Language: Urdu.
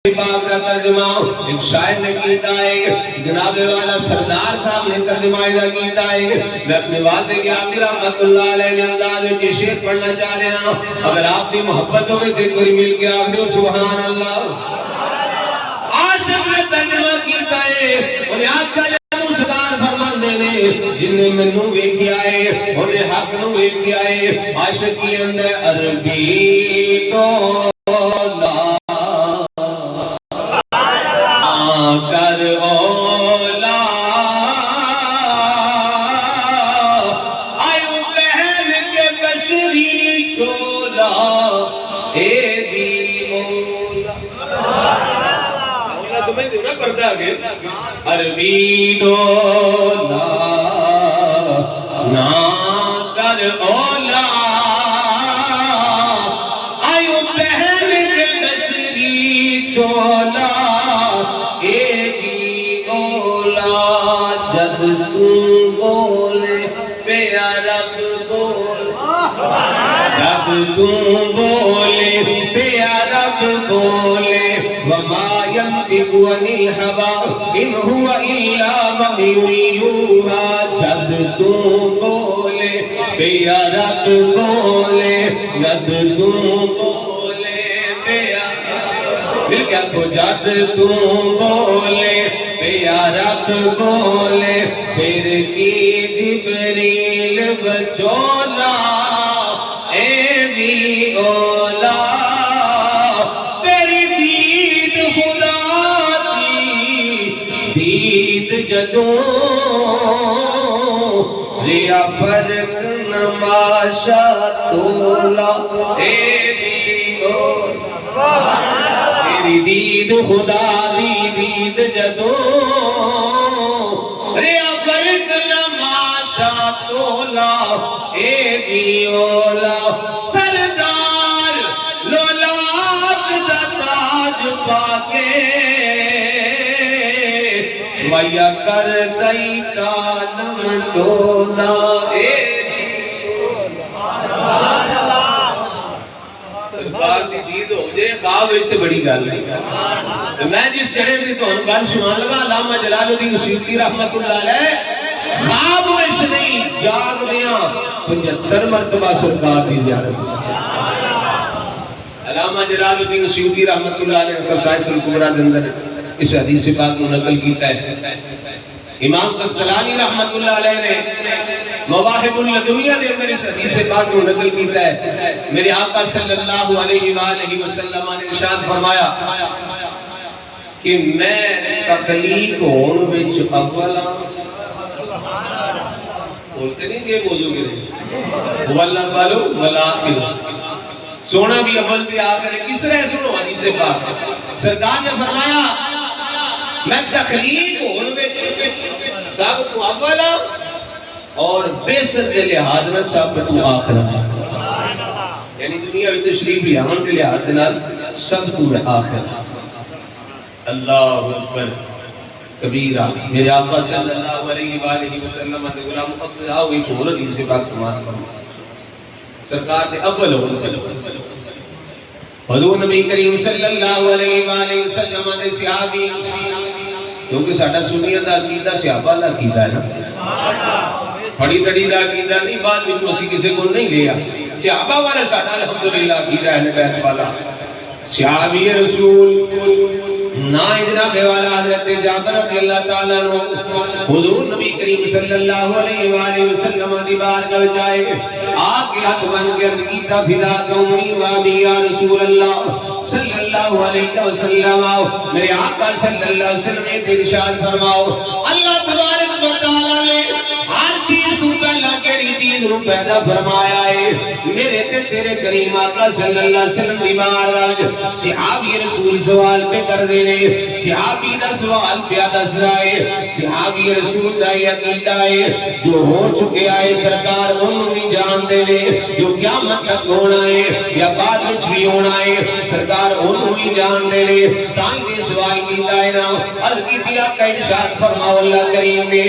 پاک کا ترجمہ ایک شاعر نے کیتا ہے، جناب والا سردار صاحب نے ترجمہ ادا کیتا ہے۔ میں اپنے والد کی عامر رحمت اللہ علیہ انداز کے شعر پڑھنا چاہ رہا ہوں۔ اگر آپ کی محبت ہوئے تو کوئی مل کے آگے سبحان اللہ۔ عاشق نے ترجمہ کیتا ہے، انہیں آقا جانو سرکار فرماندے نے جن نے منو ویکھیا ہے انہیں حق نو ویکھیا ہے۔ عاشق کی اندر عربی تو کر اولا آئیو پہن کے بشری چولا اے دی مولا۔ مولا سمجھ دے نا پردہ آگے عربی دولا نا کر اولا آئیو پہن کے بشری چولا جد تم بولے پیا رب بولے، جد تم بولے پیا رب بولے، وما ينطق عن الهوى ان هو الا وحی یوحی۔ جد تم بولے پیا رب بولے، جد تم بولے پیا مل کیا کو جد تم بولے پیا رب بولے، پھر کی جبریل بچولا اے بھی اولا۔ تیری دید خدا دی دید جدوں ریا فرق نماشا تولا اے بھی اولا۔ تیری دید خدا دی دید جدوں ریا فرق نماشا تولا اے بھی اولا۔ سردار لولاد دا تاج پاکے ویا کر دئی ٹالم ڈولا اے سرکار دی دید ہو جائے خواب ویستے بڑی گل نہیں۔ میں جس چڑھے دی تو ہم گل سنان لگا علامہ جلال الدین سیوطی رحمت اللہ علیہ خواب ویس نہیں جاگ دیاں 75 مرتبہ سرکار دی زیارت۔ علامہ جلال الدین سیوطی رحمت اللہ علیہ خصائص الکبریٰ کے اندر اس حدیث پاک کو نقل کیتا ہے۔ امام قسطلانی رحمت اللہ علیہ نے مواہب اللدنیہ دے اندر اس حدیث پاک کو نقل کیتا ہے۔ میرے آقا صلی اللہ علیہ وآلہ وسلم نے ارشاد فرمایا کہ میں تخلیق ہون وچ اول بولتے نہیں یہ بولو گے نہیں واللہ بالو والآخر سونا بھی اول بھی آخر ہے۔ کس طرح سنو حدیث پاک سرکار نے فرمایا میں تخلیق ہون وچ سب تو اول اور بیست دے لحاظ میں سب تو آخر یعنی دنیا بھی تشریف لیاون کے لحاظ دنال سب تو آخر۔ اللہ اکبر کبیرہ۔ میرے آقا صلی اللہ علیہ وآلہ وسلم نے غلام اقتداء ہوئی چھوڑ حدیث پاک سماعت فرمایا سرکار نے اول ہون حضور نبی کریم صلی اللہ علیہ وآلہ وسلم نے صحابی کیونکہ ساڑھا سنیہ دا عقیدہ صحابہ اللہ عقیدہ ہے نا بڑی تڑی دا عقیدہ نہیں بعد میں اسی کسی کو نہیں لیا صحابہ والا ساڑھا الحمدللہ عقیدہ ہے بیت والا صحابی رسول نائدنا بیوالا حضرت جابر رضی اللہ تعالیٰ عنہ حضور نبی کریم صلی اللہ علیہ وآلہ وسلم دی بارگاہ جائے آگے ہاتھ بن کے عرض کیتا فدا قومی وابی یا رسول اللہ صلی اللہ علیہ وسلم میرے آقا صلی اللہ علیہ وسلم نے ارشاد فرماؤ اللہ تبارک و تعالیٰ نے ہر چیز تو پہلا کیڑی چیز رو پیدا فرمایا ہے میرے تے تیرے کریم آقا صلی اللہ علیہ وسلم دی بارگاہ صحابی رسول سوال پہ کر دینے صحابی دا سوال پہ دس رائے صحابی رسول دا یہ عقیدہ ہے جو ہو چکے آئے سرکار انہوں نہیں جان دینے جو قیامت تک ہونا ہے یا بعد وچ بھی ہونا ہے سرکار انہوں نہیں جان دینے تائیں دے سوال کیتا ہے نا عرض کی دیا کہ ارشاد فرماؤ اللہ کریم نے